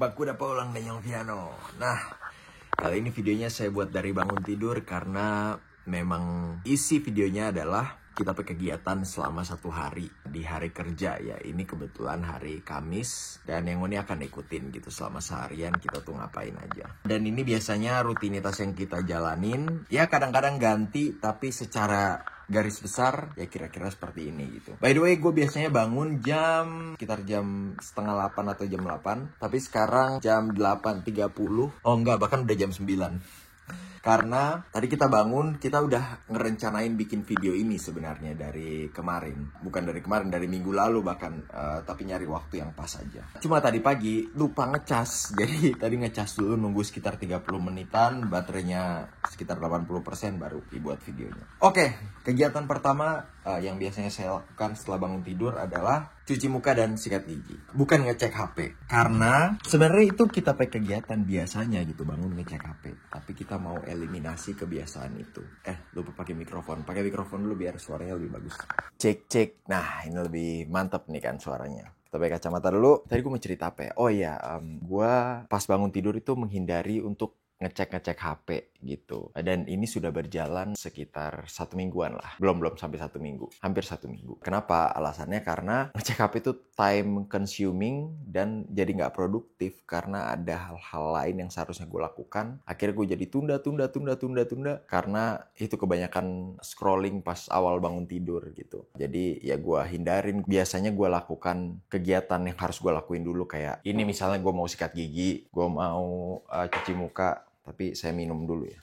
Baku udah pulang dan Piano. Nah, kali ini videonya saya buat dari bangun tidur karena memang isi videonya adalah kita kegiatan selama 1 hari di hari kerja ya. Ini kebetulan hari Kamis dan yang ini akan ikutin gitu selama seharian kita tuh ngapain aja. Dan ini biasanya rutinitas yang kita jalanin ya, kadang-kadang ganti tapi secara garis besar ya kira-kira seperti ini gitu. By the way, gue biasanya bangun sekitar jam setengah 8 atau jam 8. Tapi sekarang jam 8.30. Oh enggak, bahkan udah jam 9. Karena tadi kita bangun, kita udah ngerencanain bikin video ini sebenarnya dari kemarin. Bukan dari kemarin, dari minggu lalu bahkan. Tapi nyari waktu yang pas aja. Cuma tadi pagi lupa ngecas. Jadi tadi ngecas dulu, nunggu sekitar 30 menitan. Baterainya sekitar 80% baru dibuat videonya. Oke, kegiatan pertama yang biasanya saya lakukan setelah bangun tidur adalah cuci muka dan sikat gigi. Bukan ngecek HP. Karena sebenarnya itu kita pakai kegiatan biasanya gitu, bangun ngecek HP. Tapi kita mau eliminasi kebiasaan itu. Lupa pakai mikrofon. Pakai mikrofon dulu biar suaranya lebih bagus. Cek. Nah, ini lebih mantap nih kan suaranya. Kita pakai kacamata dulu. Tadi gue mau cerita apa ya? Oh iya, gue pas bangun tidur itu menghindari untuk ngecek HP gitu. Dan ini sudah berjalan sekitar 1 mingguan lah. Belum sampai 1 minggu. Hampir 1 minggu. Kenapa? Alasannya karena ngecek HP itu time consuming dan jadi nggak produktif karena ada hal-hal lain yang seharusnya gue lakukan. Akhirnya gue jadi tunda karena itu kebanyakan scrolling pas awal bangun tidur gitu. Jadi ya gue hindarin. Biasanya gue lakukan kegiatan yang harus gue lakuin dulu, kayak ini misalnya gue mau sikat gigi, gue mau cuci muka. Tapi saya minum dulu ya.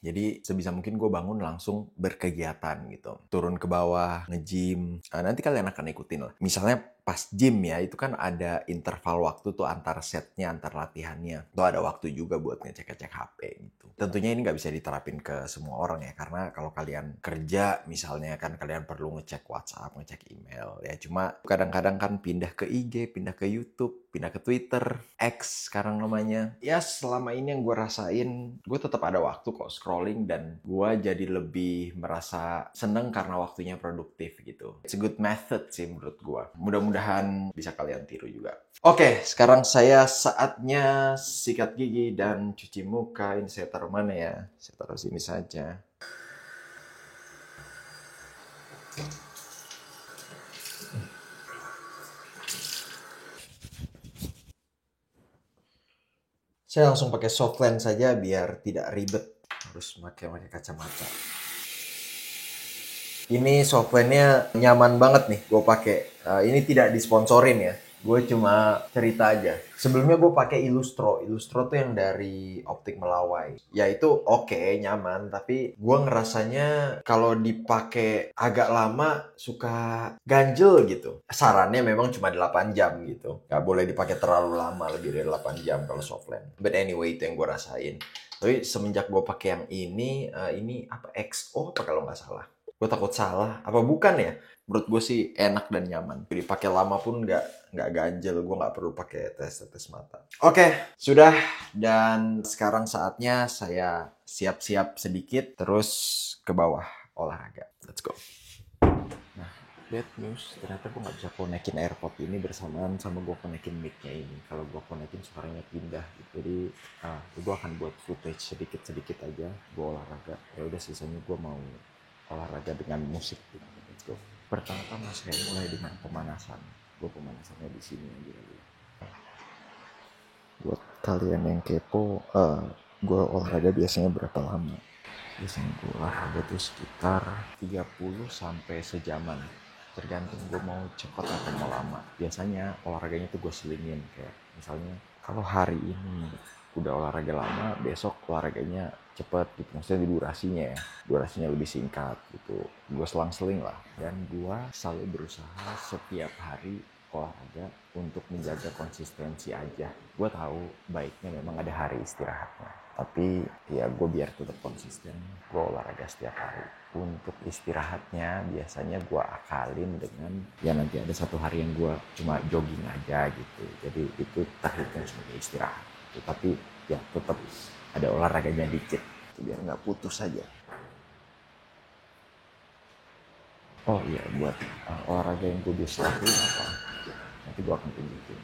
Jadi sebisa mungkin gue bangun langsung berkegiatan gitu. Turun ke bawah, nge-gym. Nanti kalian akan ikutin lah. Misalnya pas gym ya, itu kan ada interval waktu tuh antar setnya, antar latihannya. Tuh ada waktu juga buat ngecek-ngecek HP gitu. Tentunya ini nggak bisa diterapin ke semua orang ya. Karena kalau kalian kerja misalnya kan kalian perlu ngecek WhatsApp, ngecek email. Ya cuma kadang-kadang kan pindah ke IG, pindah ke YouTube, pindah ke Twitter, X sekarang namanya. Ya selama ini yang gue rasain, gue tetap ada waktu kok scrolling dan gue jadi lebih merasa seneng karena waktunya produktif gitu. It's a good method sih menurut gue. Mudah-mudahan bisa kalian tiru juga. Oke, sekarang saya saatnya sikat gigi dan cuci muka. Ini saya taruh mana ya? Saya taruh sini saja. Saya langsung pakai soft lens saja biar tidak ribet harus pakai kacamata. Ini soft lens-nya nyaman banget nih gue pakai. Ini tidak disponsorin ya. Gue cuma cerita aja. Sebelumnya gue pakai Illustro. Illustro tuh yang dari Optik Melawai. Ya itu oke, nyaman. Tapi gue ngerasanya kalau dipakai agak lama suka ganjel gitu. Sarannya memang cuma 8 jam gitu. Gak boleh dipakai terlalu lama, lebih dari 8 jam kalau soft lens. But anyway, itu yang gue rasain. Tapi semenjak gue pakai yang ini apa XO apa kalau nggak salah. Gue takut salah. Apa bukan ya? Menurut gue sih enak dan nyaman. Dipakai lama pun nggak ganjel. Gue nggak perlu pakai tetes mata. Oke, sudah. Dan sekarang saatnya saya siap-siap sedikit. Terus ke bawah olahraga. Let's go. Nah, bad news. Ternyata gue nggak bisa konekin AirPod ini bersamaan sama gue konekin mic-nya ini. Kalau gue konekin suaranya pindah. Jadi gue akan buat footage sedikit-sedikit aja. Gue olahraga. Ya udah, sisanya gue mau olahraga dengan musik gitu. Let's go. Pertama-tama saya mulai dengan pemanasan. Gue pemanasannya di sini aja. Buat kalian yang kepo, gue olahraga biasanya berapa lama? Biasanya gue olahraga tuh sekitar 30 sampai sejaman. Tergantung gue mau cepet atau mau lama. Biasanya olahraganya tuh gue selingin, kayak misalnya kalau hari ini udah olahraga lama, besok olahraganya cepet gitu. Maksudnya di durasinya lebih singkat gitu. Gue selang-seling lah. Dan gue selalu berusaha setiap hari olahraga untuk menjaga konsistensi aja. Gue tahu baiknya memang ada hari istirahatnya. Tapi ya gue biar tetap konsisten, gue olahraga setiap hari. Untuk istirahatnya biasanya gue akalin dengan ya nanti ada 1 hari yang gue cuma jogging aja gitu. Jadi itu terhitung sebagai istirahat. Tapi ya tetap ada olahraganya dikit biar nggak putus saja. Oh iya, buat olahraga yang gue bisa lakuin apa? gue akan tunjukin.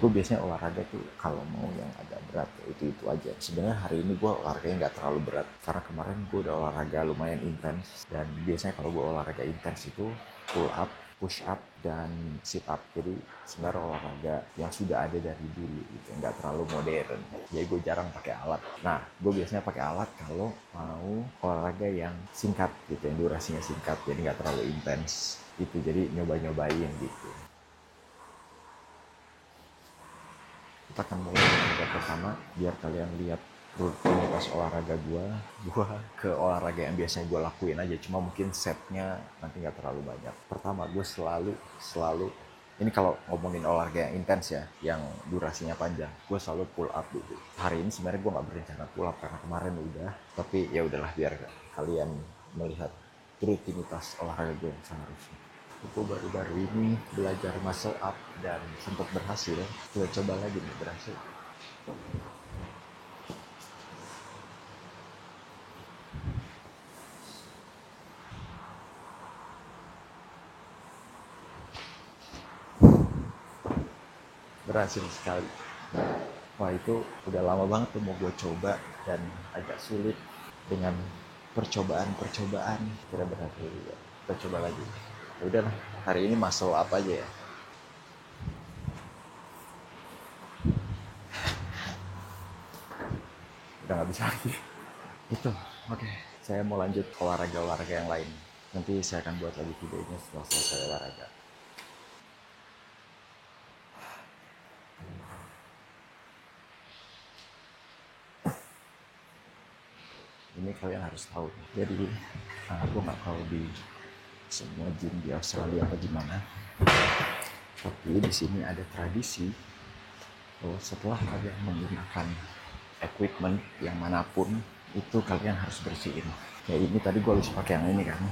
Gue biasanya olahraga tuh kalau mau yang agak berat itu aja. Sebenarnya hari ini gue olahraganya nggak terlalu berat karena kemarin gue udah olahraga lumayan intens, dan biasanya kalau gue olahraga intens itu pull up, push up, dan sit up. Jadi sebenarnya olahraga yang sudah ada dari dulu gitu, nggak terlalu modern. Jadi gue jarang pakai alat. Nah, gue biasanya pakai alat kalau mau olahraga yang singkat gitu, yang durasinya singkat, jadi nggak terlalu intens itu. Jadi nyobain gitu. Kita akan mulai olahraga pertama biar kalian lihat rutinitas olahraga gue ke olahraga yang biasanya gue lakuin aja, cuma mungkin setnya nanti nggak terlalu banyak. Pertama, gue selalu ini kalau ngomongin olahraga yang intens ya, yang durasinya panjang, gue selalu pull up dulu. Hari ini sebenarnya gue nggak berencana pull up karena kemarin udah, tapi ya udahlah biar kalian melihat rutinitas olahraga gue yang seharusnya. Aku baru-baru ini belajar muscle up dan sempat berhasil. Kita coba lagi nih, berhasil. Berhasil sekali. Wah, itu udah lama banget tuh mau gue coba dan agak sulit dengan percobaan. Kira berhasil juga. Kita coba lagi. Ya udah lah, hari ini muscle up aja ya. Udah nggak bisa lagi. Itu, oke. Saya mau lanjut olahraga yang lain. Nanti saya akan buat lagi videonya setelah selesai olahraga. Ini kalian harus tahu. Jadi, aku nggak tahu di semua gym di Australia apa gimana. Tapi di sini ada tradisi bahwa setelah kalian menggunakan equipment yang manapun, itu kalian harus bersihin. Kayak ini tadi gue harus pakai yang ini kan.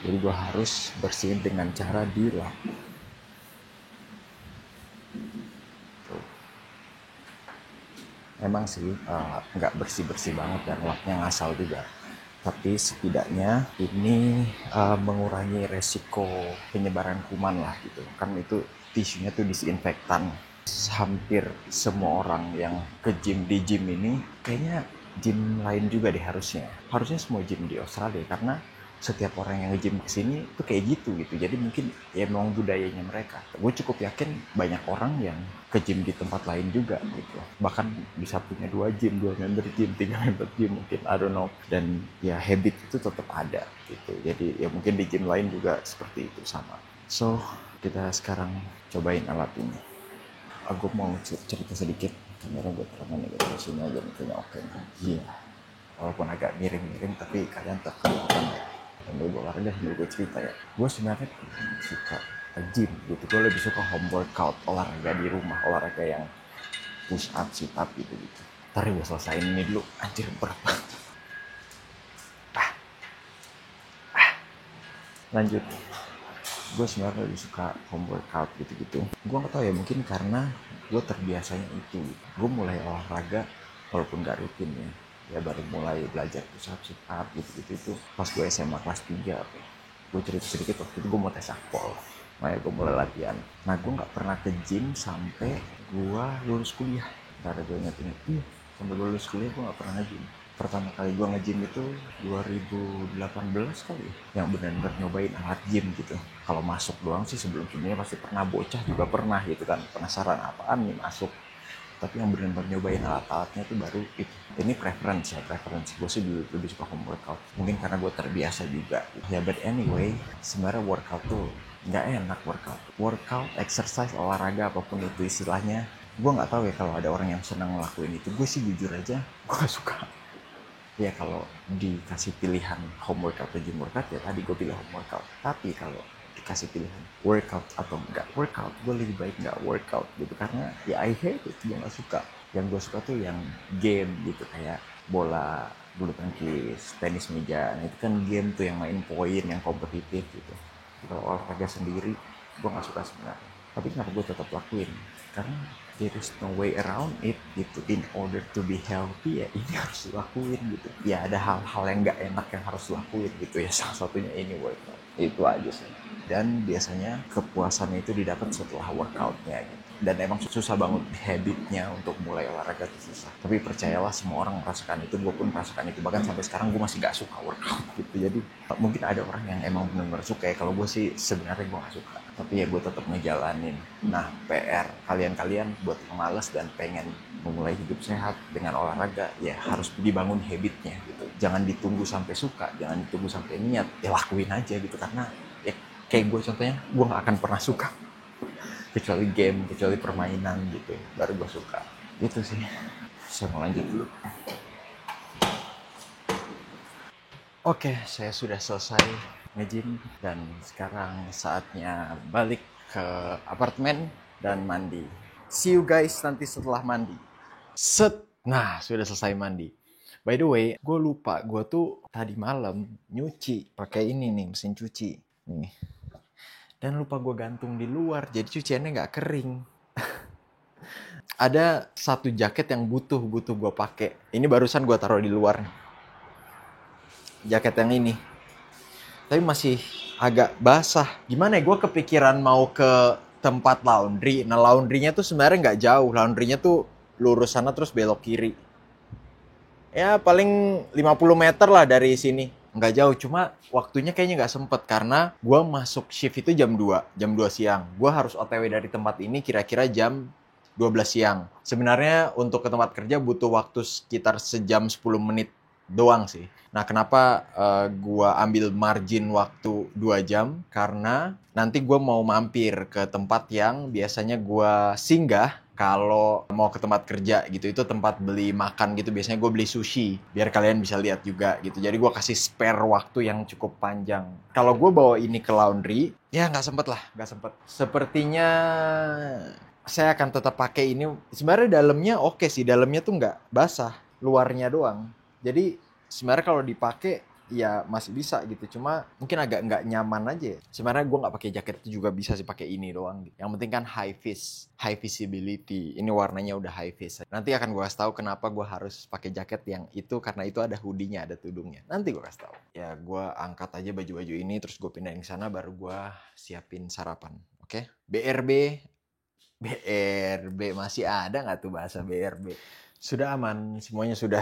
Jadi gue harus bersihin dengan cara di lap. Emang sih nggak bersih-bersih banget dan lapnya ngasal juga. Tapi setidaknya ini mengurangi resiko penyebaran kuman lah gitu. Kan itu tisunya tuh disinfektan. Hampir semua orang yang ke gym di gym ini kayaknya gym lain juga deh harusnya semua gym di Australia, karena setiap orang yang nge-gym kesini tuh kayak gitu. Jadi mungkin ya memang budayanya mereka. Gue cukup yakin banyak orang yang ke gym di tempat lain juga gitu, bahkan bisa punya 2 gym, 2 member gym, 3 member gym mungkin, I don't know. Dan ya habit itu tetap ada gitu. Jadi ya mungkin di gym lain juga seperti itu sama. So kita sekarang cobain alat ini. Aku mau cerita sedikit. Kamera gue terangkan ya dari sini aja nih, kayaknya oke. Iya, walaupun agak miring-miring tapi kalian terkelihatan ya. Sambil gue olahraga sambil gue cerita ya. Gue sebenarnya suka gym gitu. Gue lebih suka home workout, olahraga di rumah, olahraga yang push up, sit up gitu. Ntar gue selesain ini dulu. Anjir berat banget. Lanjut. Gue sebenarnya lebih suka home workout gitu. Gue nggak tahu ya, mungkin karena gue terbiasanya itu. Gue mulai olahraga walaupun nggak rutin ya baru mulai belajar push up, sit up gitu itu pas gue SMA kelas 3. Gue cerita sedikit, waktu itu gue mau tes akpol, makanya gue mulai latihan. Nah, gue nggak pernah ke gym sampai gue lulus kuliah. Karena gue inget-inget, sampai gue lulus kuliah gue nggak pernah nge-gym. Pertama kali gue nge-gym itu 2018 kali, yang benar-benar nyobain alat gym gitu. Kalau masuk doang sih sebelum-sebelumnya pasti pernah, bocah juga pernah gitu kan, penasaran apaan nih masuk. Tapi yang benar-benar nyobain alat-alatnya itu baru itu. Ini preference. Gue sih lebih suka home workout. Mungkin karena gue terbiasa juga. Ya, but anyway, sebenarnya workout tuh nggak enak. Workout, exercise, olahraga, apapun itu istilahnya. Gue nggak tahu ya kalau ada orang yang senang ngelakuin itu. Gue sih jujur aja, gue gak suka. Ya kalau dikasih pilihan home workout atau gym workout, ya tadi gue pilih home workout. Tapi kalau dikasih pilihan workout atau enggak workout, gue lebih baik enggak workout gitu. Karena ya I hate it, gue gak suka. Yang gue suka tuh yang game gitu, kayak bola, bulu tangkis, tenis meja. Nah, itu kan game tuh yang main poin, yang kompetitif gitu. Kalau olahraga sendiri, gue gak suka sebenarnya. Tapi kenapa gue tetap lakuin? Karena there is no way around it gitu. In order to be healthy ya ini harus dilakuin gitu. Ya ada hal-hal yang gak enak yang harus dilakuin gitu ya. Salah satunya ini workout. Itu aja sih. Dan biasanya kepuasannya itu didapat setelah workoutnya gitu. Dan emang susah banget habitnya untuk mulai olahraga itu susah. Tapi percayalah, semua orang merasakan itu, gue pun merasakan itu. Bahkan sampai sekarang gue masih gak suka workout gitu. Jadi mungkin ada orang yang emang benar-benar suka ya. Kalau gue sih sebenarnya gue gak suka. Tapi ya gue tetap ngejalanin. Nah, PR kalian-kalian buat yang males dan pengen memulai hidup sehat dengan olahraga, ya harus dibangun habitnya gitu. Jangan ditunggu sampai suka, jangan ditunggu sampai niat. Ya lakuin aja gitu, karena ya kayak gue contohnya, gue gak akan pernah suka kecuali game, kecuali permainan gitu, baru gue suka. Itu sih. Saya mau lanjut dulu. Oke, saya sudah selesai nge-gym dan sekarang saatnya balik ke apartemen dan mandi. See you guys nanti setelah mandi. Set. Nah, sudah selesai mandi. By the way, gue lupa, gue tuh tadi malam nyuci pakai ini nih, mesin cuci. Nih. Dan lupa gue gantung di luar, jadi cuciannya nggak kering. Ada satu jaket yang butuh gue pakai. Ini barusan gue taruh di luar. Jaket yang ini. Tapi masih agak basah. Gimana ya, gue kepikiran mau ke tempat laundry. Nah, laundrynya tuh sebenarnya nggak jauh. Laundrynya tuh lurus sana terus belok kiri. Ya paling 50 meter lah dari sini. Nggak jauh, cuma waktunya kayaknya nggak sempet. Karena gue masuk shift itu jam 2 siang. Gue harus OTW dari tempat ini kira-kira jam 12 siang. Sebenarnya untuk ke tempat kerja butuh waktu sekitar sejam 10 menit doang sih. Nah, kenapa gua ambil margin waktu 2 jam? Karena nanti gue mau mampir ke tempat yang biasanya gue singgah kalau mau ke tempat kerja gitu. Itu tempat beli makan gitu. Biasanya gue beli sushi, biar kalian bisa lihat juga gitu. Jadi gue kasih spare waktu yang cukup panjang. Kalau gue bawa ini ke laundry, ya nggak sempet lah, nggak sempet. Sepertinya saya akan tetap pakai ini. Sebenarnya dalamnya oke sih, dalamnya tuh nggak basah, luarnya doang. Jadi sebenarnya kalau dipakai ya masih bisa gitu, cuma mungkin agak nggak nyaman aja. Sebenarnya gue nggak pakai jaket itu juga bisa sih, pakai ini doang. Yang penting kan high vis, high visibility. Ini warnanya udah high vis. Nanti akan gue kasih tahu kenapa gue harus pakai jaket yang itu, karena itu ada hoodie-nya, ada tudungnya. Nanti gue kasih tahu. Ya gue angkat aja baju-baju ini, terus gue pindahin ke sana, baru gue siapin sarapan. Oke? BRB masih ada nggak tuh bahasa BRB? Sudah aman, semuanya sudah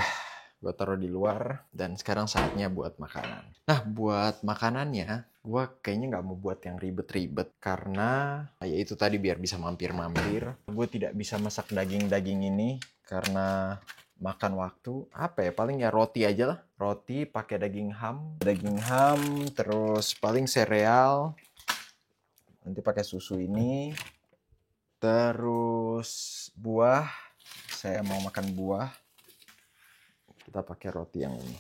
gue taruh di luar, dan sekarang saatnya buat makanan. Nah, buat makanannya gue kayaknya nggak mau buat yang ribet-ribet, karena ya itu tadi, biar bisa mampir-mampir. Gue tidak bisa masak daging-daging ini karena makan waktu. Apa ya, paling ya roti aja lah. Roti pakai daging ham, terus paling sereal. Nanti pakai susu ini. Terus buah, saya mau makan buah. Kita pakai roti yang ini.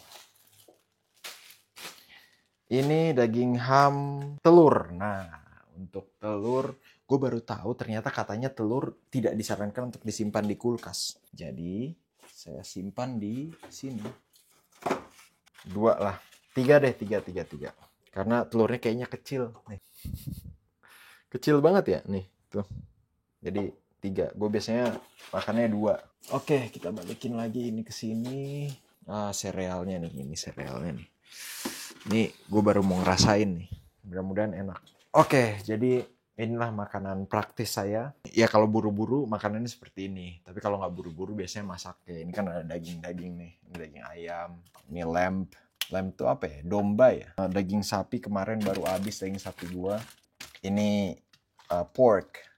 Ini daging ham, telur. Nah, untuk telur, gue baru tahu ternyata katanya telur tidak disarankan untuk disimpan di kulkas. Jadi, saya simpan di sini. 2 lah. 3 deh, 3. Karena telurnya kayaknya kecil. Nih. Kecil banget ya, nih. Tuh. Jadi 3. Gue biasanya makannya 2. Oke, kita balikin lagi ini ke sini. Serealnya nih, ini serealnya nih. Ini gue baru mau ngerasain nih. Mudah-mudahan enak. Oke, jadi inilah makanan praktis saya. Ya kalau buru-buru makanannya seperti ini. Tapi kalau nggak buru-buru biasanya masak ya. Ini kan ada daging-daging nih. Ini daging ayam. Ini lamb. Lamb itu apa ya? Domba ya. Daging sapi kemarin baru habis, daging sapi gua. Ini pork.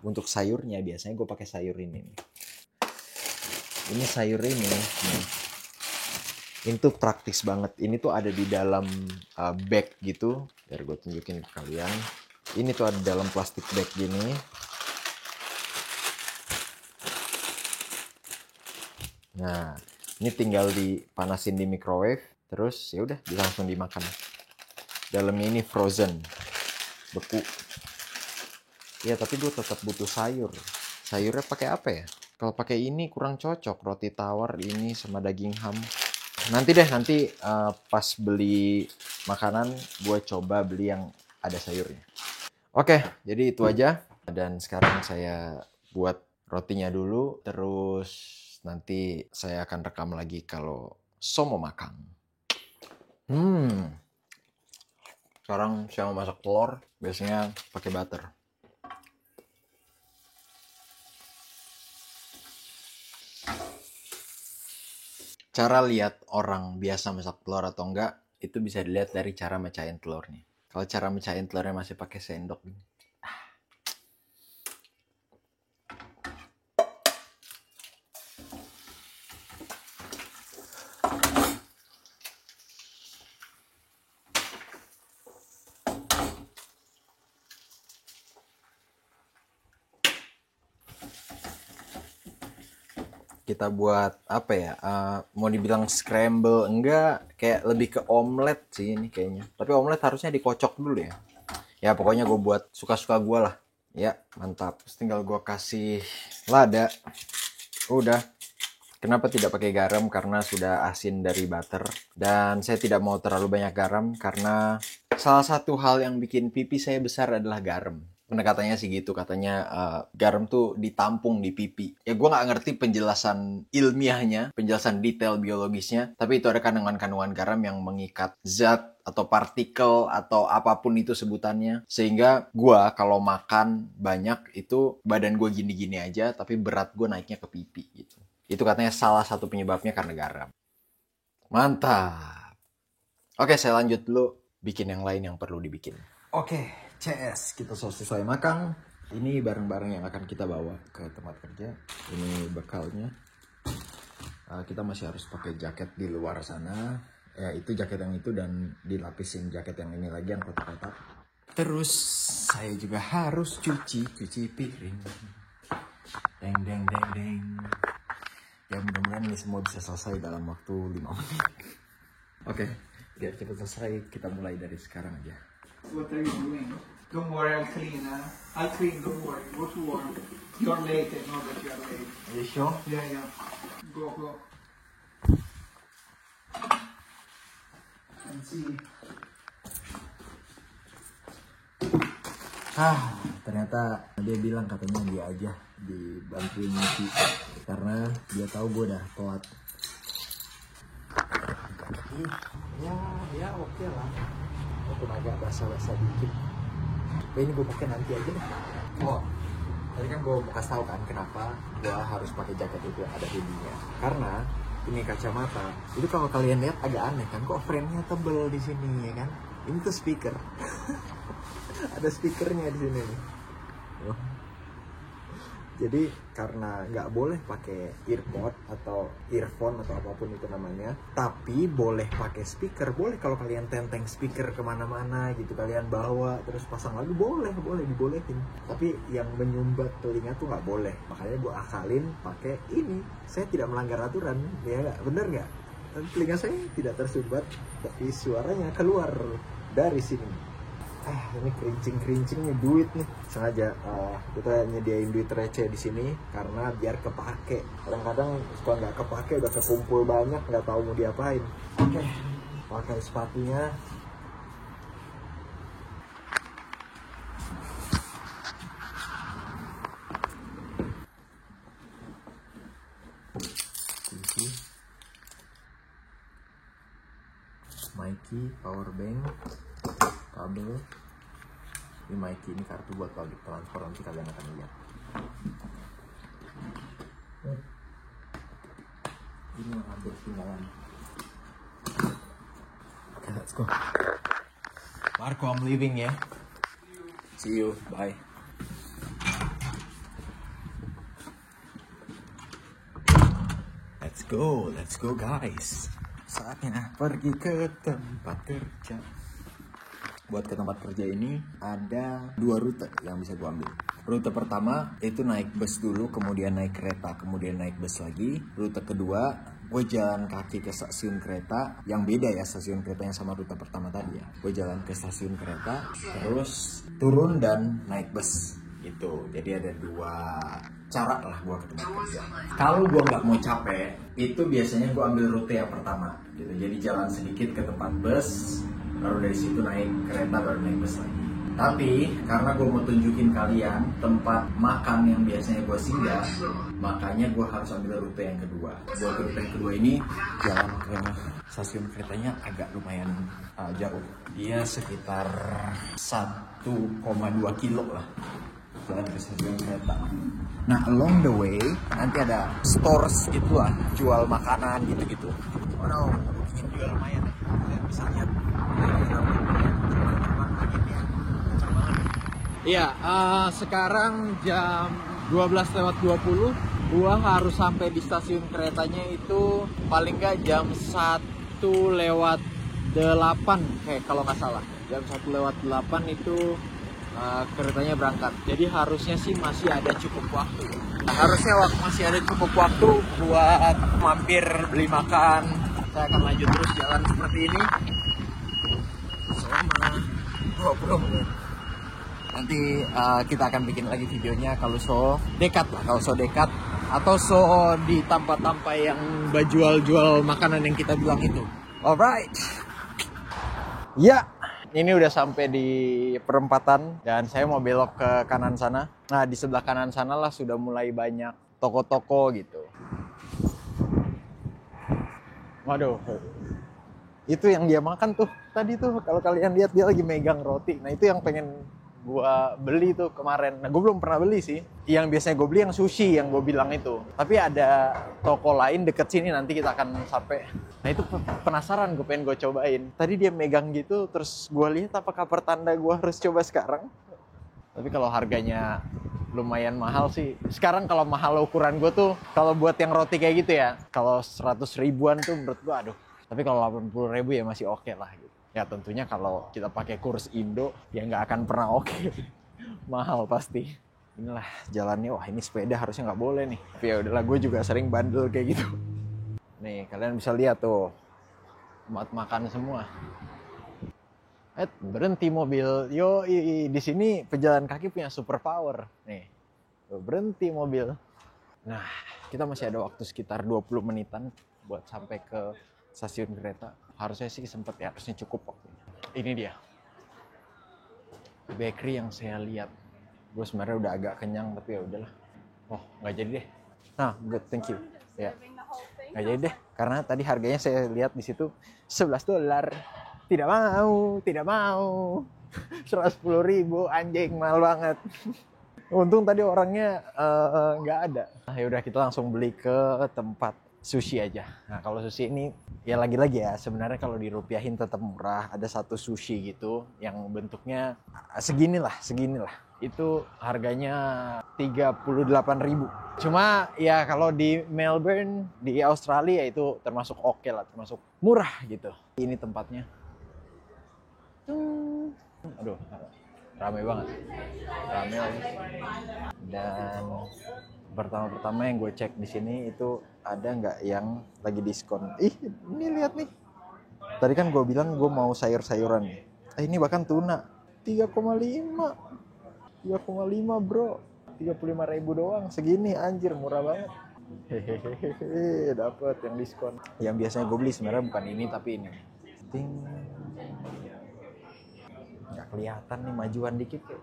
Untuk sayurnya biasanya gue pakai sayur ini nih. Ini sayur ini tuh praktis banget. Ini tuh ada di dalam bag gitu. Biar gue tunjukin ke kalian. Ini tuh ada dalam plastik bag gini. Nah, ini tinggal dipanasin di microwave. Terus ya udah langsung dimakan. Dalamnya ini frozen, beku. Ya tapi gue tetap butuh sayur. Sayurnya pakai apa ya? Kalau pakai ini kurang cocok, roti tawar ini sama daging ham. Nanti pas beli makanan gue coba beli yang ada sayurnya. Oke, jadi itu aja. Dan sekarang saya buat rotinya dulu, terus nanti saya akan rekam lagi kalau mau makan. Sekarang saya mau masak telur. Biasanya pakai butter. Cara lihat orang biasa masak telur atau enggak, itu bisa dilihat dari cara mecahin telurnya. Kalau cara mecahin telurnya masih pakai sendok, kita buat apa ya, mau dibilang scramble enggak, kayak lebih ke omelet sih ini kayaknya. Tapi omelet harusnya dikocok dulu ya. Ya pokoknya gue buat suka-suka gue lah. Ya mantap. Terus tinggal gue kasih lada. Udah. Kenapa tidak pakai garam? Karena sudah asin dari butter. Dan saya tidak mau terlalu banyak garam karena salah satu hal yang bikin pipi saya besar adalah garam. Pendekatannya sih gitu, katanya garam tuh ditampung di pipi. Ya gue nggak ngerti penjelasan ilmiahnya, penjelasan detail biologisnya, tapi itu ada kandungan-kandungan garam yang mengikat zat atau partikel atau apapun itu sebutannya. Sehingga gue kalau makan banyak itu badan gue gini-gini aja, tapi berat gue naiknya ke pipi gitu. Itu katanya salah satu penyebabnya karena garam. Mantap. Oke, saya lanjut dulu bikin yang lain yang perlu dibikin. Oke, CS, kita selesai makan. Ini barang-barang yang akan kita bawa ke tempat kerja. Ini bekalnya. Kita masih harus pakai jaket di luar sana. Ya, itu jaket yang itu dan dilapisin jaket yang ini lagi yang kotak-kotak. Terus saya juga harus cuci piring. Deng deng deng deng. Ya mudah-mudahan ini semua bisa selesai dalam waktu 5 menit. Oke, biar cepat selesai kita mulai dari sekarang aja. What are you doing? Don't worry, I'll clean. I'll clean, don't worry. Go to work. You're late, I know that you're late. Are you sure? Yeah. Go. And see. Ternyata dia bilang katanya dia aja dibantuin nyuci karena dia tahu gue udah telat. Ya oke lah. Walaupun agak basah-basah dikit. Tapi ini gue pakai nanti aja deh. Oh, tadi kan gue mau kasih tahu kan kenapa gue harus pakai jaket itu ada hoodie-nya. Karena ini kacamata. Itu kalau kalian lihat agak aneh kan, kok frame-nya tebel di sini ya kan? Ini tuh speaker. Ada speakernya di sini nih. Oh. Jadi karena nggak boleh pakai earpod atau earphone atau apapun itu namanya, tapi boleh pakai speaker. Boleh kalau kalian tenteng speaker kemana-mana gitu, kalian bawa terus pasang lagu, boleh dibolehin. Tapi yang menyumbat telinga tuh nggak boleh. Makanya gue akalin pakai ini. Saya tidak melanggar aturan, ya nggak? Bener nggak? Telinga saya tidak tersumbat, tapi suaranya keluar dari sini. Ini kerincing-kerincingnya duit nih. Sengaja kita nyediain duit receh di sini karena biar kepake. Kadang-kadang suka nggak kepake, udah kekumpul banyak, nggak tahu mau diapain. Oke, pakai sepatunya. Mikey, power bank, kabel. Ini Mikey, ini kartu buat public transport, nanti kalian akan lihat. Ini yang hampir ketinggalan. Oke, let's go. Marco, I'm leaving ya. See you, bye. Let's go guys. Saatnya pergi ke tempat kerja. Buat ke tempat kerja ini ada 2 rute yang bisa gue ambil. Rute pertama itu naik bus dulu, kemudian naik kereta, kemudian naik bus lagi. Rute kedua gue jalan kaki ke stasiun kereta, yang beda ya stasiun kereta yang sama rute pertama tadi ya. Gue jalan ke stasiun kereta, terus turun dan naik bus gitu. Jadi ada 2 cara lah gue ke tempat kerja. Kalau gue nggak mau capek, itu biasanya gue ambil rute yang pertama gitu. Jadi jalan sedikit ke tempat bus, baru dari situ naik kereta, baru naik bus lagi. Tapi karena gue mau tunjukin kalian tempat makan yang biasanya gue singgah, makanya gue harus ambil rute yang kedua. Buat rute yang kedua ini jalan ke stasiun keretanya agak lumayan jauh. Dia sekitar 1,2 kilo lah jalan ke stasiun kereta. Nah, along the way nanti ada stores gitu lah, jual makanan gitu-gitu. Oh no, ingin jual lumayan nih. Kalian bisa lihat. Iya, sekarang jam 12:20, gua harus sampai di stasiun keretanya itu paling nggak jam 1:08 kayak kalau nggak salah. Jam 1:08 itu keretanya berangkat. Jadi harusnya sih masih ada cukup waktu. Harusnya masih ada cukup waktu buat mampir beli makan. Saya akan lanjut terus jalan seperti ini selama 20 menit. Nanti kita akan bikin lagi videonya kalau so dekat lah, kalau so dekat atau so di tempat-tempat yang jual makanan yang kita bilang itu. Alright. Ya, ini udah sampai di perempatan dan saya mau belok ke kanan sana. Nah, di sebelah kanan sana lah sudah mulai banyak toko-toko gitu. Waduh. Itu yang dia makan tuh tadi tuh, kalau kalian lihat dia lagi megang roti. Nah, itu yang pengen gua beli tuh kemarin. Nah, gue belum pernah beli sih. Yang biasanya gue beli yang sushi yang gue bilang itu. Tapi ada toko lain deket sini, nanti kita akan sampai. Nah, itu penasaran, gue pengen gue cobain. Tadi dia megang gitu, terus gue lihat apakah pertanda gue harus coba sekarang. Tapi kalau harganya lumayan mahal sih. Sekarang kalau mahal ukuran gue tuh, kalau buat yang roti kayak gitu ya, kalau 100 ribuan tuh menurut gue aduh. Tapi kalau 80 ribu ya masih oke lah gitu. Ya tentunya kalau kita pakai kurs Indo ya nggak akan pernah oke. Mahal pasti. Inilah jalannya, wah ini sepeda harusnya nggak boleh nih. Tapi ya udahlah, gue juga sering bandel kayak gitu. Nih kalian bisa lihat tuh, makan semua. Berhenti mobil. Yo, di sini pejalan kaki punya superpower. Nih, tuh, berhenti mobil. Nah, kita masih ada waktu sekitar 20 menitan buat sampai ke stasiun kereta. Harusnya sih sempet ya, harusnya cukup waktunya. Ini dia bakery yang saya lihat. Gue sebenarnya udah agak kenyang, tapi ya udahlah. Oh, nggak jadi deh. Nah, good, thank you. Ya, nggak jadi deh, karena tadi harganya saya lihat di situ $11. Tidak mau. 110.000, anjing, mahal banget. Untung tadi orangnya nggak ada. Ya udah, kita langsung beli ke tempat sushi aja. Nah, kalau sushi ini ya lagi-lagi ya, sebenarnya kalau dirupiahin tetap murah. Ada satu sushi gitu yang bentuknya seginilah. Itu harganya 38.000. Cuma ya kalau di Melbourne, di Australia itu termasuk oke lah, termasuk murah gitu. Ini tempatnya. Aduh, rame banget. Rame lagi. Dan pertama yang gue cek di sini itu ada nggak yang lagi diskon. Ini lihat nih. Tadi kan gue bilang gue mau sayur-sayuran nih. Ini bahkan tuna 3,5 bro. 35.000 doang. Segini anjir, murah banget. Hehehe, dapet yang diskon. Yang biasanya gue beli sebenarnya bukan ini tapi ini. Ting. Nggak kelihatan nih, majuan dikit kayak.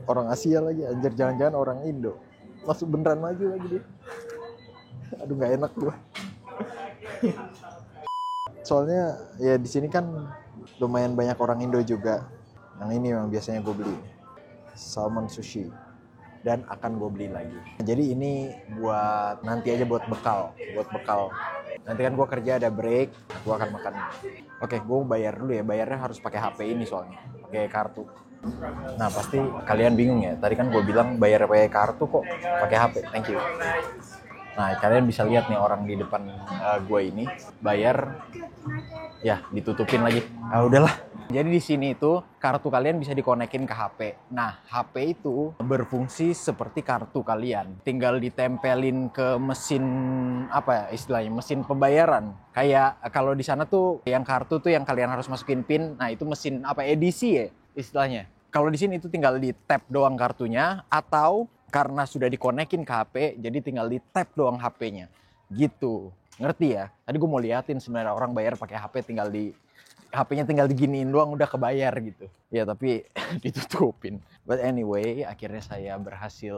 Orang Asia lagi anjir, jangan-jangan orang Indo. Masuk beneran maju lagi dia. Aduh, nggak enak gua. Soalnya ya di sini kan lumayan banyak orang Indo juga. Yang ini yang biasanya gue beli, salmon sushi, dan akan gue beli lagi. Jadi ini buat nanti aja, buat bekal. Nanti kan gue kerja ada break, gue akan makan. Oke, gue bayar dulu ya. Bayarnya harus pakai HP ini soalnya, pakai kartu. Nah, pasti kalian bingung ya. Tadi kan gue bilang bayar pakai kartu, kok pakai HP. Thank you. Nah, kalian bisa lihat nih orang di depan gue ini bayar, ya ditutupin lagi. Ah, udahlah. Jadi di sini itu kartu kalian bisa dikonekin ke HP. Nah, HP itu berfungsi seperti kartu kalian. Tinggal ditempelin ke mesin apa ya istilahnya, mesin pembayaran. Kayak kalau di sana tuh yang kartu tuh yang kalian harus masukin PIN. Nah, itu mesin apa, edisi ya istilahnya. Kalau di sini itu tinggal di tap doang kartunya, atau karena sudah dikonekin ke HP, jadi tinggal di tap doang HP-nya. Gitu. Ngerti ya? Tadi gue mau liatin sebenarnya orang bayar pakai HP tinggal di HP-nya tinggal diginiin doang udah kebayar gitu. Ya tapi ditutupin. But anyway, akhirnya saya berhasil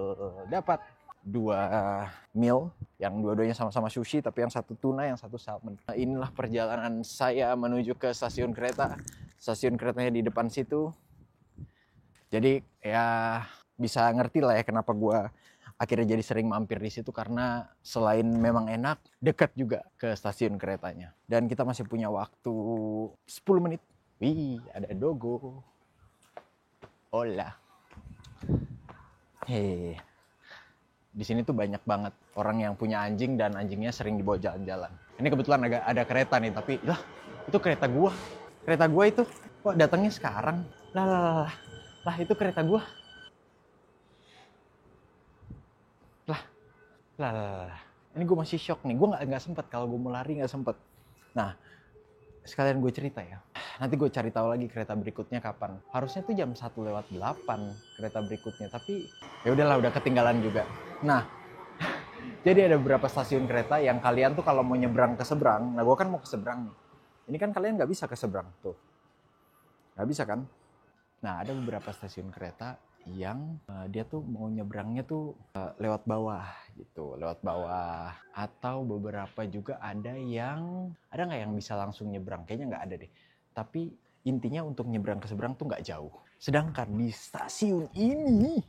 dapat 2 meal yang dua-duanya sama-sama sushi, tapi yang satu tuna, yang satu salmon. Nah, inilah perjalanan saya menuju ke stasiun kereta. Stasiun keretanya di depan situ. Jadi ya bisa ngerti lah ya kenapa gue akhirnya jadi sering mampir di situ, karena selain memang enak, dekat juga ke stasiun keretanya. Dan kita masih punya waktu 10 menit. Wih, ada dogo. Hola. Hei. Di sini tuh banyak banget orang yang punya anjing dan anjingnya sering dibawa jalan-jalan. Ini kebetulan ada kereta nih, tapi lah itu kereta gua. Kereta gua itu kok datangnya sekarang? Lah itu kereta gua. Lah. Ini gue masih shock nih. Gue nggak sempet, kalau gue mau lari nggak sempet. Nah, sekalian gue cerita ya. Nanti gue cari tahu lagi kereta berikutnya kapan. Harusnya tuh jam 1:08 kereta berikutnya, tapi ya udahlah, udah ketinggalan juga. Nah, jadi ada beberapa stasiun kereta yang kalian tuh kalau mau nyebrang ke seberang. Nah, gue kan mau ke seberang nih. Ini kan kalian nggak bisa ke seberang tuh. Nggak bisa kan? Nah, ada beberapa stasiun kereta yang dia tuh mau nyebrangnya tuh lewat bawah gitu, lewat bawah. Atau beberapa juga ada nggak yang bisa langsung nyebrang? Kayaknya nggak ada deh. Tapi intinya untuk nyebrang ke seberang tuh nggak jauh. Sedangkan di stasiun ini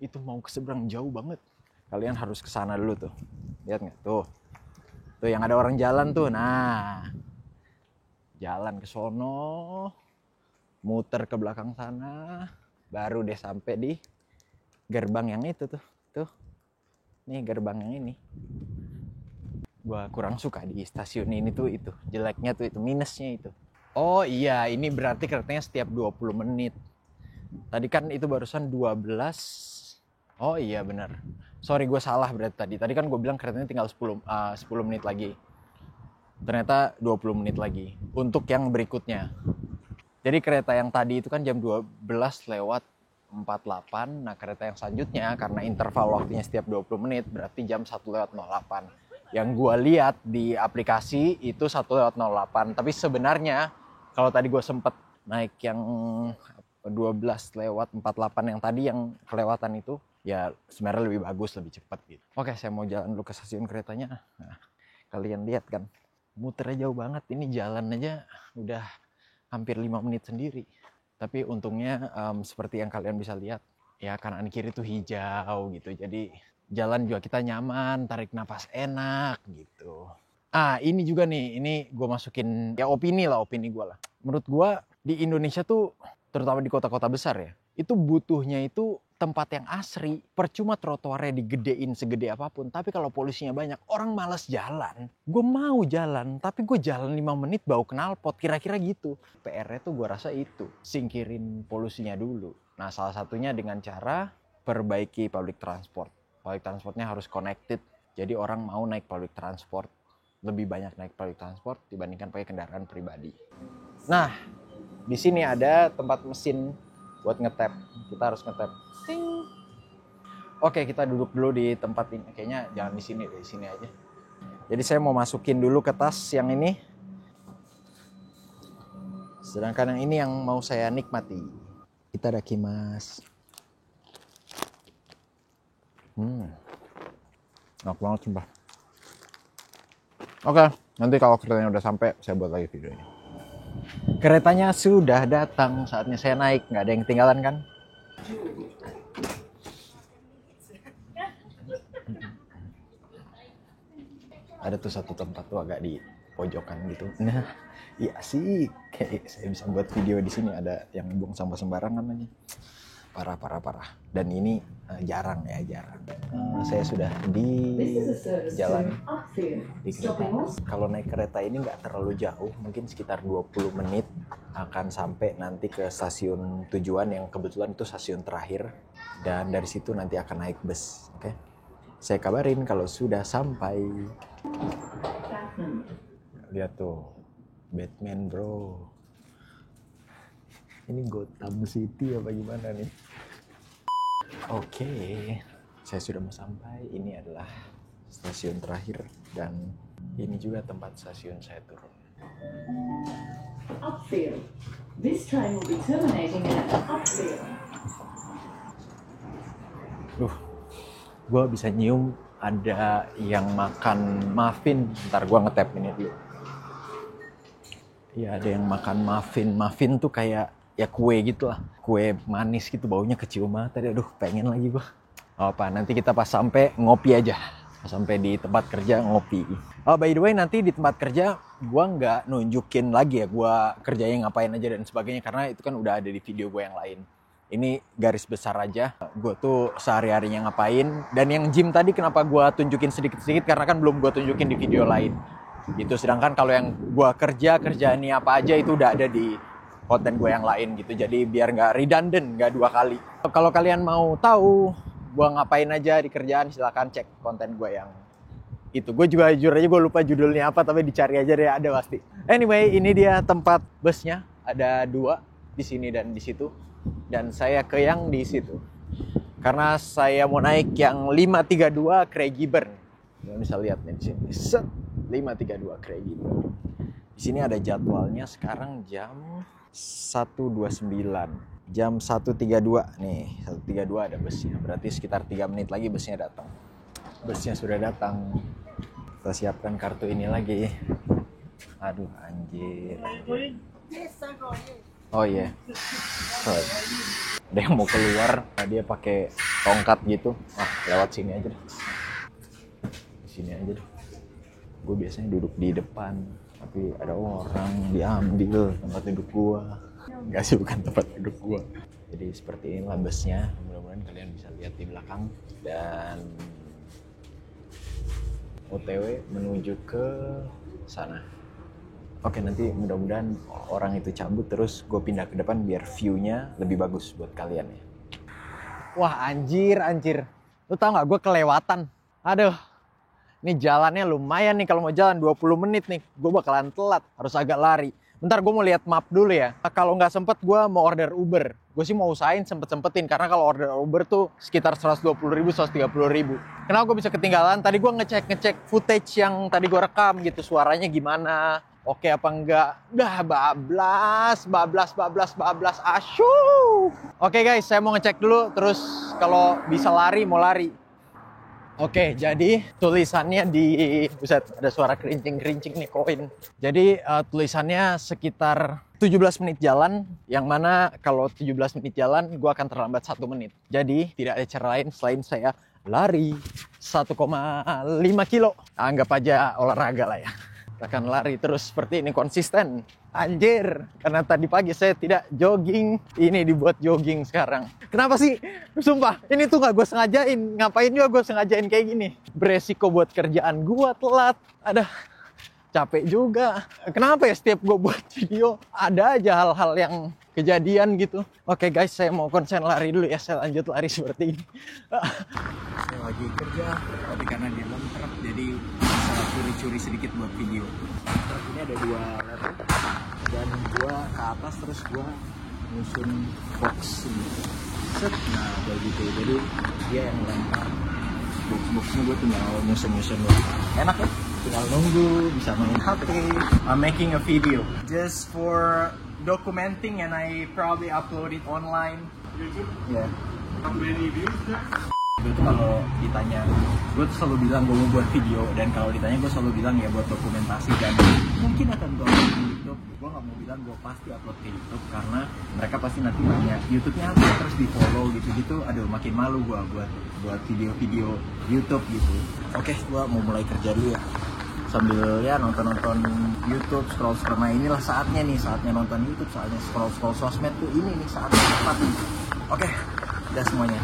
itu mau ke seberang jauh banget. Kalian harus ke sana dulu tuh. Lihat nggak tuh? Tuh yang ada orang jalan tuh. Nah, jalan ke sono, muter ke belakang sana. Baru deh sampai di gerbang yang itu tuh. Tuh. Nih gerbang yang ini. Gua kurang suka di stasiun ini tuh itu. Jeleknya tuh itu, minusnya itu. Oh iya, ini berarti keretanya setiap 20 menit. Tadi kan itu barusan 12. Oh iya benar. Sorry, gue salah berarti tadi. Tadi kan gue bilang keretanya tinggal 10 menit lagi. Ternyata 20 menit lagi. Untuk yang berikutnya. Jadi kereta yang tadi itu kan jam 12:48. Nah, kereta yang selanjutnya karena interval waktunya setiap 20 menit berarti jam 1:08. Yang gue lihat di aplikasi itu 1:08. Tapi sebenarnya kalau tadi gue sempet naik yang 12:48 yang tadi yang kelewatan itu, ya sebenarnya lebih bagus, lebih cepat gitu. Oke, saya mau jalan dulu ke stasiun keretanya. Nah, kalian lihat kan, muternya jauh banget. Ini jalan aja udah hampir 5 menit sendiri. Tapi untungnya seperti yang kalian bisa lihat, ya kanan kiri tuh hijau gitu. Jadi jalan juga kita nyaman, tarik napas enak gitu. Ini juga nih, ini gue masukin ya opini gue lah. Menurut gue di Indonesia tuh, terutama di kota-kota besar ya, itu butuhnya itu tempat yang asri. Percuma trotoarnya digedein segede apapun, tapi kalau polusinya banyak, orang malas jalan. Gue mau jalan, tapi gue jalan 5 menit bau knalpot, kira-kira gitu. PR-nya tuh gue rasa itu, singkirin polusinya dulu. Nah, salah satunya dengan cara perbaiki public transport. Public transportnya harus connected, jadi orang mau naik public transport. Lebih banyak naik public transport dibandingkan pakai kendaraan pribadi. Nah, di sini ada tempat mesin buat ngetap. Kita harus ngetap. Ting. Oke, kita duduk dulu di tempat ini. Kayaknya jangan di sini, di sini aja. Jadi saya mau masukin dulu ke tas yang ini. Sedangkan yang ini yang mau saya nikmati. Itadakimasu. Enak banget sumpah. Oke, nanti kalau keretanya udah sampai saya buat lagi videonya. Keretanya sudah datang, saatnya saya naik. Nggak ada yang ketinggalan kan? Ada tuh satu tempat tuh agak di pojokan gitu. Nah, iya sih, kayak saya bisa buat video di sini. Ada yang buang sampah sembarangan aja. Parah. Dan ini jarang. Saya sudah di jalan di kereta. Kalau naik kereta ini nggak terlalu jauh, mungkin sekitar 20 menit akan sampai nanti ke stasiun tujuan yang kebetulan itu stasiun terakhir. Dan dari situ nanti akan naik bus. Oke? Saya kabarin kalau sudah sampai. Lihat tuh, Batman bro. Ini Gotham City apa gimana nih? Oke, saya sudah mau sampai. Ini adalah stasiun terakhir dan ini juga tempat stasiun saya turun. upfield. This train will be terminating at upfield. Gue bisa nyium ada yang makan muffin. Ntar gue nge-tap ini dulu. Iya, ada yang makan muffin. Muffin tuh kayak ya kue gitu lah. Kue manis gitu, baunya kecium banget tadi. Aduh, pengen lagi gue. Apa, nanti kita pas sampai ngopi aja. Pas sampai di tempat kerja ngopi. Oh, by the way, nanti di tempat kerja gue nggak nunjukin lagi ya gue kerjanya ngapain aja dan sebagainya. Karena itu kan udah ada di video gue yang lain. Ini garis besar aja, gue tuh sehari-harinya ngapain. Dan yang gym tadi kenapa gue tunjukin sedikit-sedikit, karena kan belum gue tunjukin di video lain. Gitu. Sedangkan kalau yang gue kerjaan ini apa aja itu udah ada di konten gue yang lain gitu. Jadi biar nggak redundant, nggak 2 kali. Kalau kalian mau tahu gue ngapain aja di kerjaan, silahkan cek konten gue yang itu. Gue juga jujur aja gue lupa judulnya apa, tapi dicari aja deh, ada pasti. Anyway, ini dia tempat busnya. Ada 2 di sini dan di situ. Dan saya ke yang di situ. Karena saya mau naik yang 532 Craigie Burn. Kalian bisa lihat nih di sini. Set 532 Craigie Burn. Di sini ada jadwalnya sekarang jam 1.29. Jam 1.32 nih, 1.32 ada busnya. Berarti sekitar 3 menit lagi busnya datang. Busnya sudah datang. Kita siapkan kartu ini lagi. Aduh, anjir. Oh iya. Sorry. Ada yang mau keluar, dia pakai tongkat gitu. Lewat sini aja deh. Di sini aja deh. Gue biasanya duduk di depan, tapi ada orang diambil tempat duduk gua. Enggak sih, bukan tempat duduk gua. Jadi seperti inilah busnya. Mudah-mudahan kalian bisa lihat di belakang. Dan OTW menuju ke sana. Oke, nanti mudah-mudahan orang itu cabut terus gue pindah ke depan biar view-nya lebih bagus buat kalian ya. Wah, anjir. Lu tau gak, gue kelewatan. Aduh, ini jalannya lumayan nih, kalau mau jalan 20 menit nih. Gue bakalan telat, harus agak lari. Bentar, gue mau lihat map dulu ya. Kalau nggak sempet, gue mau order Uber. Gue sih mau usahain sempet-sempetin, karena kalau order Uber tuh sekitar 120.000, 130.000. Kenapa gue bisa ketinggalan? Tadi gue ngecek footage yang tadi gue rekam gitu, suaranya gimana, oke apa enggak. Udah bablas, asyuh. Oke guys, saya mau ngecek dulu, terus kalau bisa lari, mau lari. Oke, jadi tulisannya buset, ada suara kerincing nih koin. Jadi tulisannya sekitar 17 menit jalan, yang mana kalau 17 menit jalan gue akan terlambat 1 menit. Jadi tidak ada cara lain selain saya lari 1,5 kilo. Anggap aja olahraga lah ya. Akan lari terus seperti ini konsisten. Anjir, karena tadi pagi saya tidak jogging, ini dibuat jogging sekarang. Kenapa sih? Sumpah, ini tuh gak gue sengajain. Ngapain juga gue sengajain kayak gini? Beresiko buat kerjaan gue telat. Ada capek juga. Kenapa ya setiap gue buat video ada aja hal-hal yang kejadian gitu. Oke guys, saya mau konsen lari dulu ya. Saya lanjut lari seperti ini. Saya lagi kerja, tapi karena dia lengkap, jadi bisa curi-curi sedikit buat video. Ini ada 2 level, dan gua ke atas terus gua nyusun box ini. Set, nah begitu. Jadi dia yang lempar box-boxnya, gue tinggal nyusun doang. Enak ya? Tinggal nunggu, bisa main HP. I'm making a video just for documenting and I probably upload it online. YouTube? Yeah. How many views there? Gue tuh kalau ditanya, gue tuh selalu bilang gue mau buat video, dan kalau ditanya gue selalu bilang ya buat dokumentasi, dan mungkin akan gue upload di YouTube. Gue nggak mau bilang gue pasti upload ke YouTube, karena mereka pasti nanti nanya YouTube-nya apa, terus di follow gitu-gitu. Aduh, makin malu gue buat video-video YouTube gitu. Oke, gue mau mulai kerja dulu ya, sambil ya nonton YouTube, scroll. Nah inilah saatnya nonton YouTube, saatnya scroll sosmed tuh, ini nih saatnya tepat nih. Oke, udah semuanya.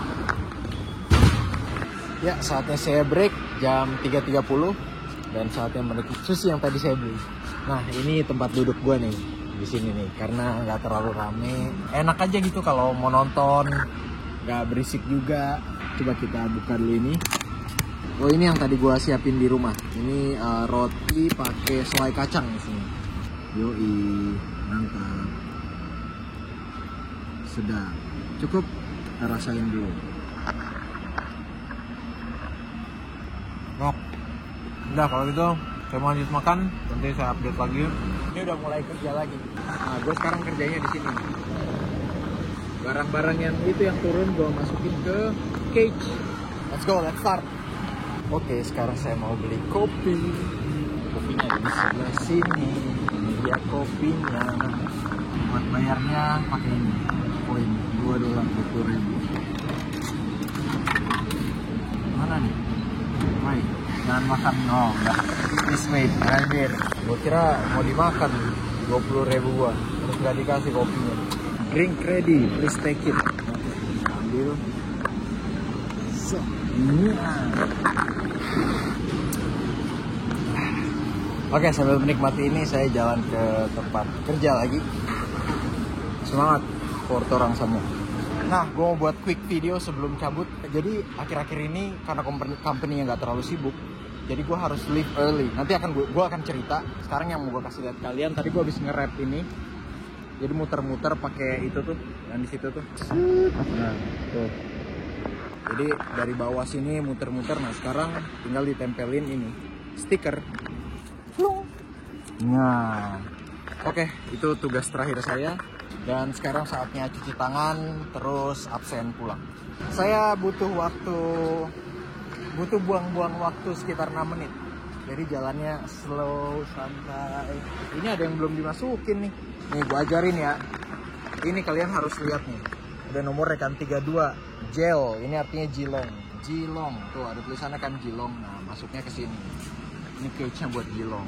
Ya, saatnya saya break jam 3.30 dan saatnya menikmati sushi yang tadi saya beli. Nah, ini tempat duduk gue nih di sini nih, karena nggak terlalu rame, enak aja gitu kalau mau nonton, nggak berisik juga. Coba kita buka dulu ini. Oh, ini yang tadi gue siapin di rumah. Ini roti pakai selai kacang di sini. Yoi, mantap, sedap. Cukup, kita rasain dulu. Udah, kalau gitu Saya mau lanjut makan, nanti saya update lagi. Ini udah mulai kerja lagi. Nah, gue sekarang kerjanya di sini. Barang-barang yang itu yang turun gue masukin ke cage. Let's go, let's start. Oke, sekarang saya mau beli kopi. Kopinya ada di sebelah sini. Ini dia kopinya. Buat bayarnya pakai ini, koin $2.20. Mana nih? Baik, jangan makan. No, enggak. Please wait, anjir. Gue kira mau dimakan 20.000 gua. Terus nggak dikasih kopinya. Drink ready, please take it. Ambil. So, ini. Oke, sambil menikmati ini saya jalan ke tempat kerja lagi. Semangat for orang semua. Nah, gue mau buat quick video sebelum cabut. Jadi akhir-akhir ini karena company-nya nggak terlalu sibuk, jadi gue harus leave early. Nanti gue akan cerita. Sekarang yang mau gue kasih lihat kalian, tadi gue habis nge-rap ini. Jadi muter-muter pakai itu tuh, yang di situ tuh. Nah, tuh. Jadi dari bawah sini muter-muter. Nah, sekarang tinggal ditempelin ini stiker. Nah, oke, itu tugas terakhir saya. Dan sekarang saatnya cuci tangan, terus absen pulang. Saya butuh buang-buang waktu sekitar 6 menit. Jadi jalannya slow, santai. Ini ada yang belum dimasukin nih. Nih, gue ajarin ya. Ini kalian harus lihat nih. Ada nomor rekan 32, gel. Ini artinya jilong. Jilong, tuh ada tulisannya kan jilong. Nah, masuknya ke sini. Ini cage-nya buat jilong.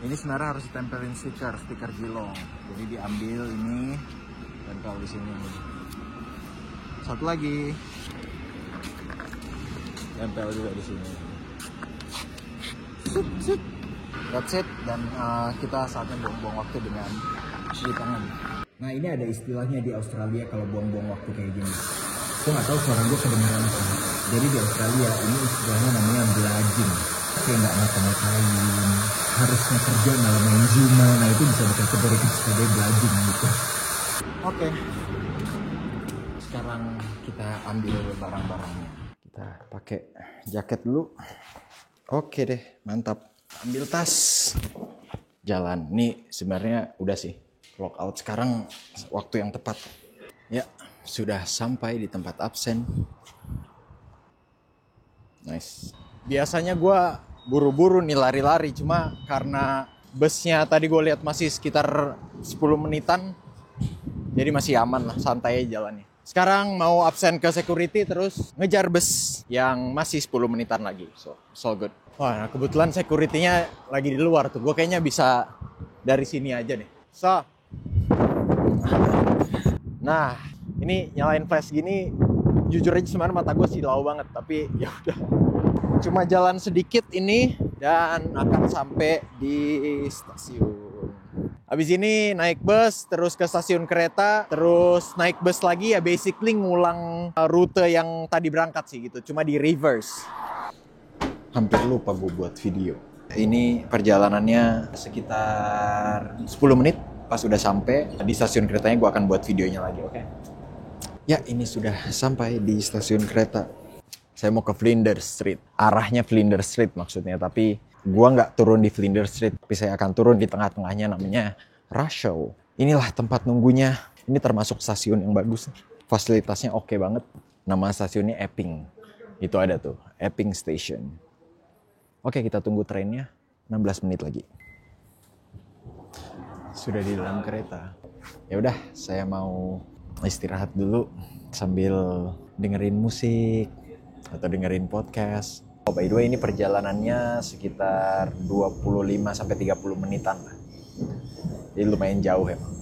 Ini sebenarnya harus ditempelin stiker jilong. Jadi diambil ini, tempel di sini. Satu lagi, tempel juga di sini. That's it. Dan kita saatnya buang-buang waktu dengan cuci tangan. Nah, ini ada istilahnya di Australia kalau buang-buang waktu kayak gini. Gue nggak tahu suara gue kedengeran apa. Jadi di Australia ini istilahnya namanya bludging. Kayak nggak ngapa-ngapain, harusnya kerja malah main Zuma. Nah, itu bisa dikategorikan sebagai bludging gitu. Oke. Sekarang kita ambil barang-barangnya. Kita pakai jaket dulu. Oke deh, mantap. Ambil tas. Jalan. Nih sebenarnya udah sih. Clock out sekarang waktu yang tepat. Ya, sudah sampai di tempat absen. Nice. Biasanya gue buru-buru nih lari-lari, cuma karena busnya tadi gue lihat masih sekitar 10 menitan, jadi masih aman lah, santai aja jalannya. Sekarang mau absen ke security terus ngejar bus yang masih 10 menitan lagi, so good. Wah, nah kebetulan security-nya lagi di luar tuh, gue kayaknya bisa dari sini aja nih. So, nah ini nyalain flash gini, jujur aja sebenarnya mata gue silau banget, tapi ya udah. Cuma jalan sedikit ini dan akan sampai di stasiun. Habis ini naik bus, terus ke stasiun kereta, terus naik bus lagi, ya basically ngulang rute yang tadi berangkat sih gitu, cuma di reverse. Hampir lupa gue buat video. Ini perjalanannya sekitar 10 menit, pas udah sampai di stasiun keretanya gue akan buat videonya lagi, oke? Ya, ini sudah sampai di stasiun kereta. Saya mau ke Flinders Street. Arahnya Flinders Street maksudnya. Tapi gue nggak turun di Flinders Street. Tapi saya akan turun di tengah-tengahnya, namanya Rochelle. Inilah tempat nunggunya. Ini termasuk stasiun yang bagus. Fasilitasnya oke banget. Nama stasiunnya Epping. Itu ada tuh, Epping Station. Oke, kita tunggu trennya. 16 menit lagi. Sudah di dalam kereta. Ya udah, saya mau istirahat dulu sambil dengerin musik atau dengerin podcast. Oh, by the way, ini perjalanannya sekitar 25-30 menitan lah. Jadi lumayan jauh emang.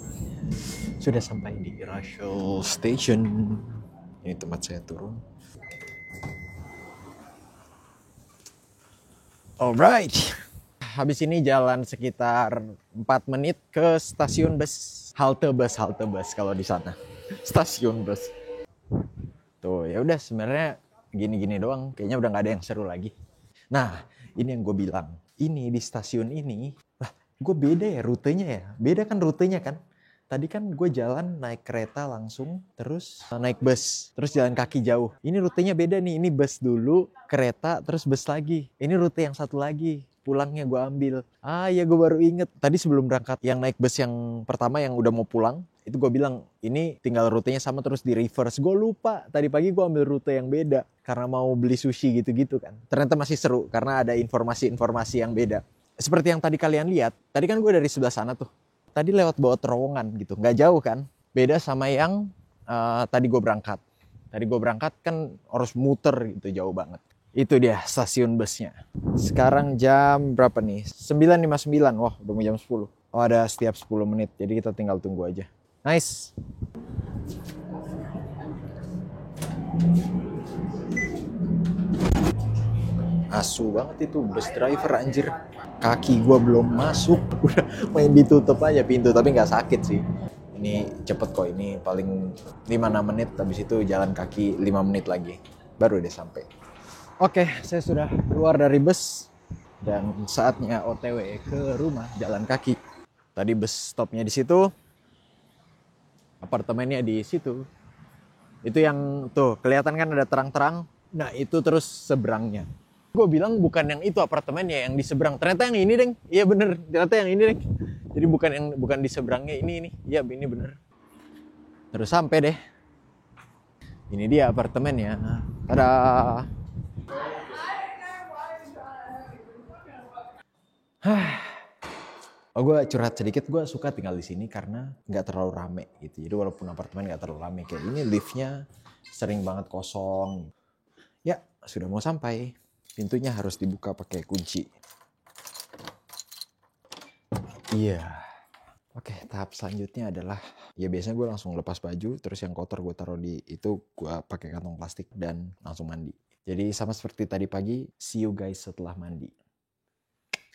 Sudah sampai di Rochelle Station. Ini tempat saya turun. Alright. Habis ini jalan sekitar 4 menit ke stasiun bus. Halte bus kalau di sana. Stasiun bus. Tuh, ya udah sebenarnya gini-gini doang, kayaknya udah nggak ada yang seru lagi. Nah, ini yang gue bilang. Ini di stasiun ini, lah, gue beda ya rutenya ya. Beda kan rutenya kan. Tadi kan gue jalan naik kereta langsung, terus naik bus, terus jalan kaki jauh. Ini rutenya beda nih, ini bus dulu, kereta, terus bus lagi. Ini rute yang satu lagi, pulangnya gue ambil. Ya gue baru inget. Tadi sebelum berangkat yang naik bus yang pertama yang udah mau pulang, itu gue bilang ini tinggal rutenya sama terus di reverse. Gue lupa, tadi pagi gue ambil rute yang beda karena mau beli sushi gitu-gitu kan. Ternyata masih seru karena ada informasi-informasi yang beda. Seperti yang tadi kalian lihat, tadi kan gue dari sebelah sana tuh. Tadi lewat bawah terowongan gitu, nggak jauh kan. Beda sama yang tadi gue berangkat. Tadi gue berangkat kan harus muter gitu, jauh banget. Itu dia stasiun busnya. Sekarang jam berapa nih? 9.59, wah udah mau jam 10. Oh ada setiap 10 menit, jadi kita tinggal tunggu aja. Nice. Asu banget itu bus driver anjir. Kaki gua belum masuk, udah main ditutup aja pintu, tapi nggak sakit sih. Ini cepet kok, ini paling 5-6 menit, habis itu jalan kaki 5 menit lagi. Baru deh sampai. Oke, saya sudah keluar dari bus dan saatnya OTW ke rumah jalan kaki. Tadi bus stopnya di situ, apartemennya di situ. Itu yang tuh kelihatan kan ada terang-terang. Nah itu terus seberangnya. Gue bilang bukan yang itu apartemennya, yang di seberang. Ternyata yang ini, Deng. Iya bener, ternyata yang ini, Deng. Jadi bukan di seberangnya, ini. Iya, ini bener. Terus sampai deh. Ini dia apartemennya. Tada. Oh, gue curhat sedikit, gue suka tinggal di sini karena nggak terlalu rame gitu. Jadi walaupun apartemen nggak terlalu rame kayak ini, liftnya sering banget kosong. Ya, sudah mau sampai. Pintunya harus dibuka pakai kunci. Iya. Oke, tahap selanjutnya adalah ya biasanya gue langsung lepas baju, terus yang kotor gue taruh di itu, gue pakai kantong plastik dan langsung mandi. Jadi sama seperti tadi pagi, see you guys setelah mandi.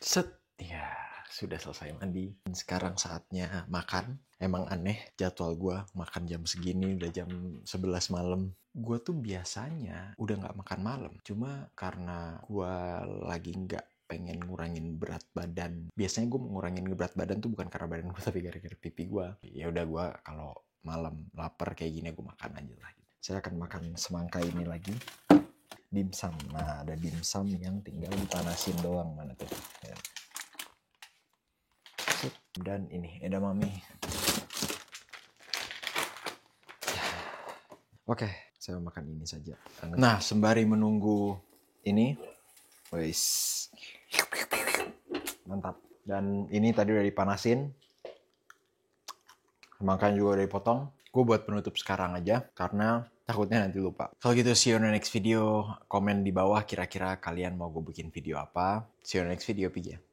Set. Ya, sudah selesai mandi. Sekarang saatnya makan. Emang aneh jadwal gue makan jam segini, udah jam 11 malam. Gue tuh biasanya udah gak makan malam. Cuma karena gue lagi gak pengen ngurangin berat badan. Biasanya gue ngurangin berat badan tuh bukan karena badan gue, tapi gara-gara pipi gue. Ya udah gue kalau malam lapar kayak gini gue makan aja lah. Saya akan makan semangka ini lagi. Dimsum. Nah ada dimsum yang tinggal dipanasin doang. Mana tuh? Ya. Dan ini edamame. Oke, saya makan ini saja. Nah, sembari menunggu ini, wes, mantap. Dan ini tadi udah dipanasin, semangkanya juga udah dipotong. Gue buat penutup sekarang aja, karena takutnya nanti lupa. Kalau gitu, see you on the next video. Komen di bawah kira-kira kalian mau gue bikin video apa. See you on the next video, Pigi.